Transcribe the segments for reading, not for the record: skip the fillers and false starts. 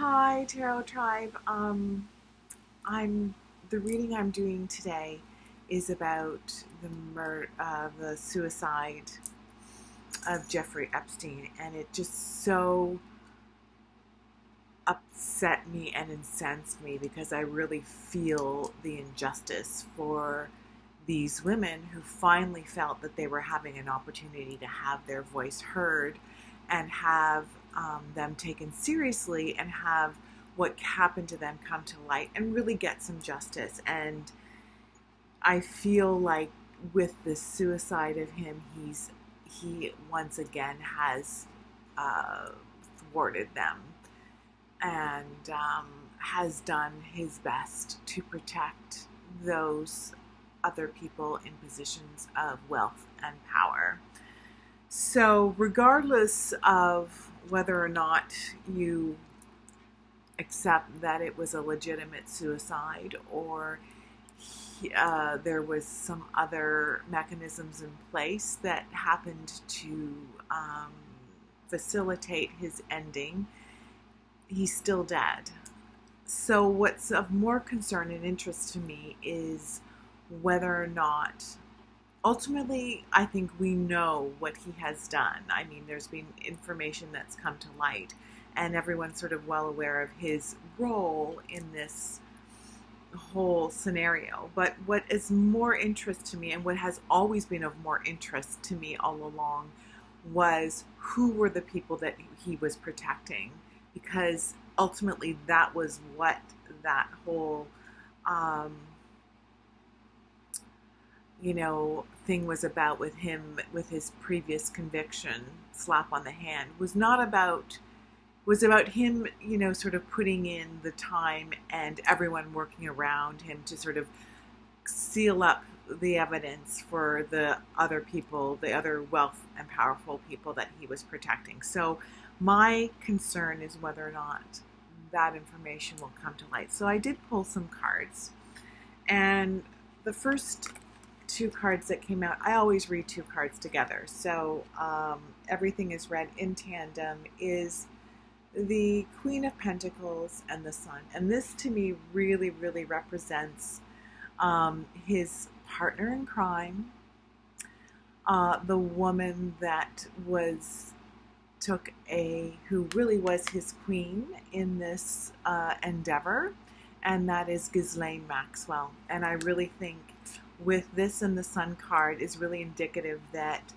Hi, Tarot Tribe. I'm the reading I'm doing today is about the suicide of Jeffrey Epstein, and it just so upset me and incensed me because I really feel the injustice for these women who finally felt that they were having an opportunity to have their voice heard and have them taken seriously and have what happened to them come to light and really get some justice. And I feel like with the suicide of him, he once again has thwarted them and has done his best to protect those other people in positions of wealth and power. So regardless of whether or not you accept that it was a legitimate suicide or there was some other mechanisms in place that happened to facilitate his ending, he's still dead. So what's of more concern and interest to me is whether or not, ultimately, I think we know what he has done. I mean, there's been information that's come to light, and everyone's sort of well aware of his role in this whole scenario. But what is more interest to me, and what has always been of more interest to me all along, was who were the people that he was protecting, because ultimately that was what that whole thing was about with him, with his previous conviction, slap on the hand, was about him, sort of putting in the time and everyone working around him to sort of seal up the evidence for the other people, the other wealth and powerful people that he was protecting. So my concern is whether or not that information will come to light. So I did pull some cards, and the first two cards that came out, I always read two cards together, so everything is read in tandem, is the Queen of Pentacles and the Sun. And this to me really, really represents his partner in crime, the woman that who really was his queen in this endeavor, and that is Ghislaine Maxwell. And I really think with this and the Sun card is really indicative that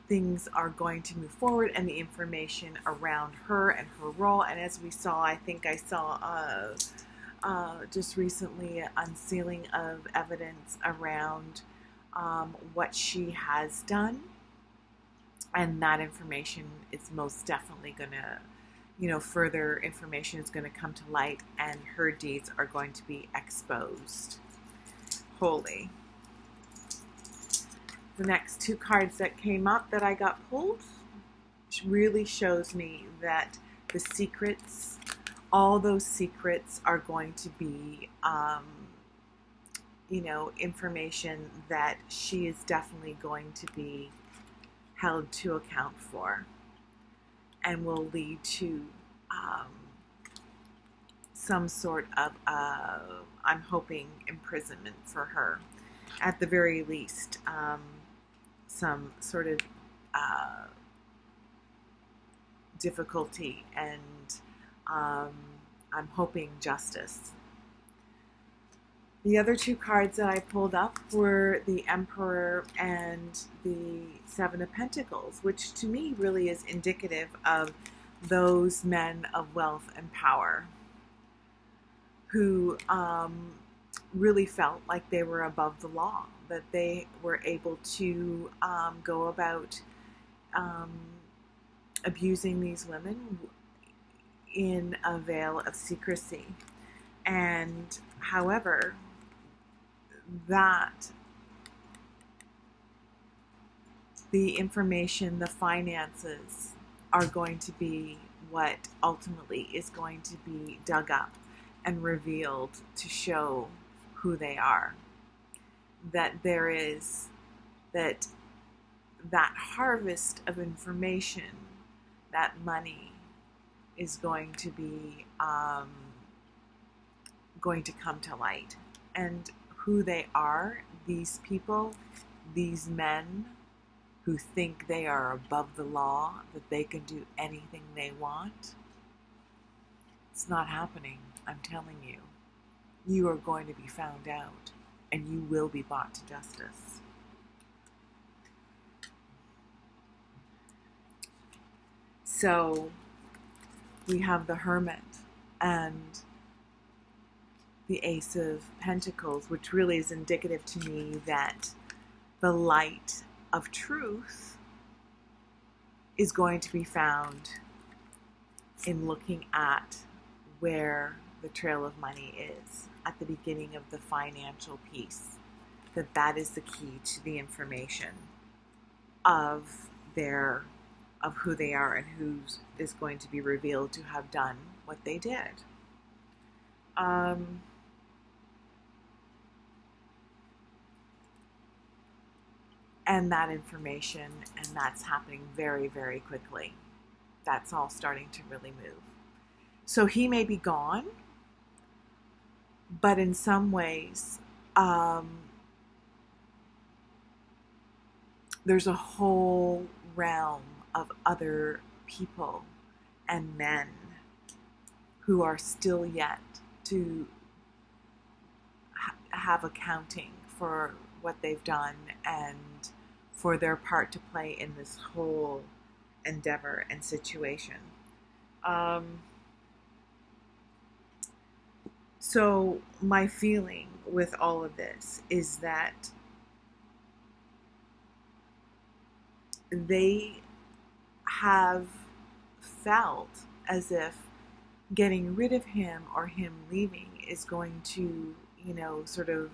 things are going to move forward, and the information around her and her role. And as we saw, I think I saw just recently an unsealing of evidence around what she has done, and that information is most definitely going to, further information is going to come to light, and her deeds are going to be exposed wholly. The next two cards that came up that I got pulled really shows me that the secrets, all those secrets are going to be, information that she is definitely going to be held to account for, and will lead to some sort of, I'm hoping, imprisonment for her. At the very least, some sort of difficulty, and I'm hoping justice. The other two cards that I pulled up were the Emperor and the Seven of Pentacles, which to me really is indicative of those men of wealth and power who really felt like they were above the law, that they were able to go about abusing these women in a veil of secrecy. And however, that the information, the finances, are going to be what ultimately is going to be dug up and revealed to show who they are. That there is that harvest of information, that money, is going to be going to come to light. And who they are, these people, these men who think they are above the law, that they can do anything they want, it's not happening, I'm telling you. You are going to be found out, and you will be brought to justice. So we have the Hermit and the Ace of Pentacles, which really is indicative to me that the light of truth is going to be found in looking at where the trail of money is at the beginning of the financial piece, that is the key to the information of who they are and who is going to be revealed to have done what they did. And that information, and that's happening very, very quickly. That's all starting to really move. So he may be gone, but in some ways, there's a whole realm of other people and men who are still yet to have accounting for what they've done and for their part to play in this whole endeavor and situation. So my feeling with all of this is that they have felt as if getting rid of him or him leaving is going to, sort of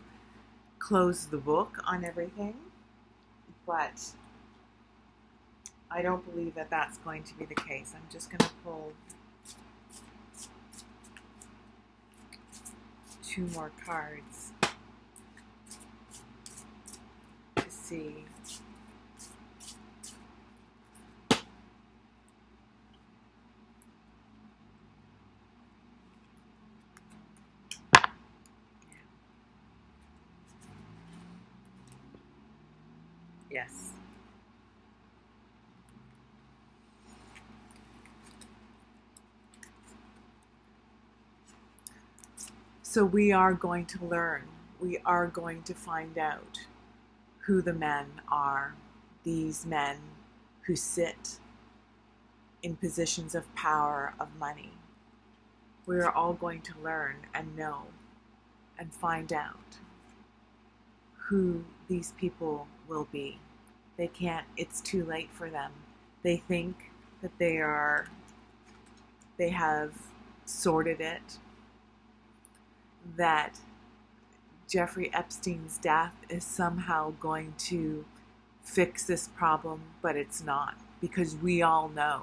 close the book on everything. But I don't believe that that's going to be the case. I'm just going to pull 2 more cards to see. Yes. So we are going to learn. We are going to find out who the men are. These men who sit in positions of power, of money. We are all going to learn and know and find out who these people will be. They can't, it's too late for them. They think that they have sorted it, that Jeffrey Epstein's death is somehow going to fix this problem, but it's not, because we all know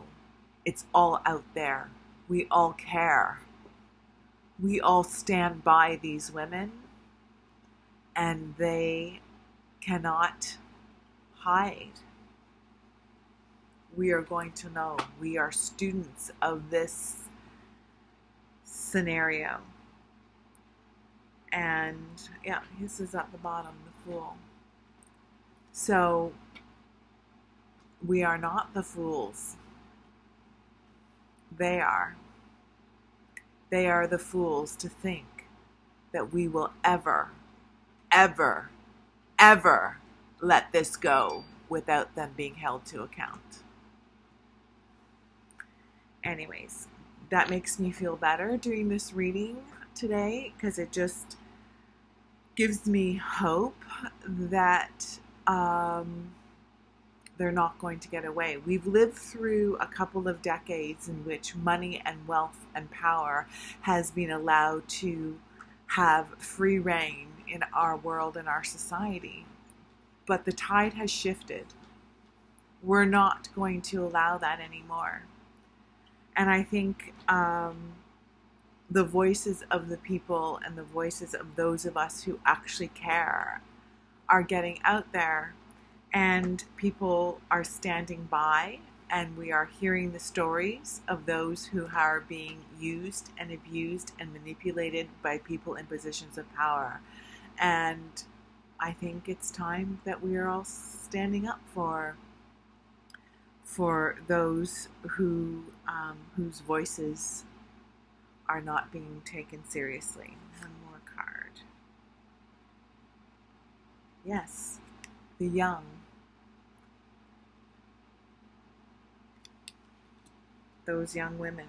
it's all out there. We all care. We all stand by these women, and they cannot hide. We are going to know. We are students of this scenario. And yeah, this is at the bottom, the Fool. So we are not the fools. They are. They are the fools to think that we will ever, ever, ever let this go without them being held to account. Anyways, that makes me feel better doing this reading today, because it just gives me hope that they're not going to get away. We've lived through a couple of decades in which money and wealth and power has been allowed to have free reign in our world and our society. But the tide has shifted. We're not going to allow that anymore. And I think the voices of the people and the voices of those of us who actually care are getting out there, and people are standing by and we are hearing the stories of those who are being used and abused and manipulated by people in positions of power. And I think it's time that we are all standing up for those who whose voices are not being taken seriously. One more card. Yes, the young. Those young women.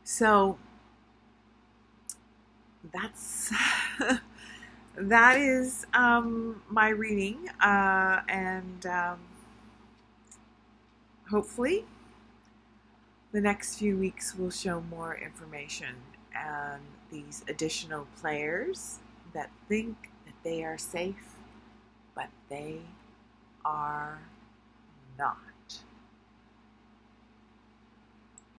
So that's that is my reading, and hopefully the next few weeks will show more information on these additional players that think that they are safe, but they are not.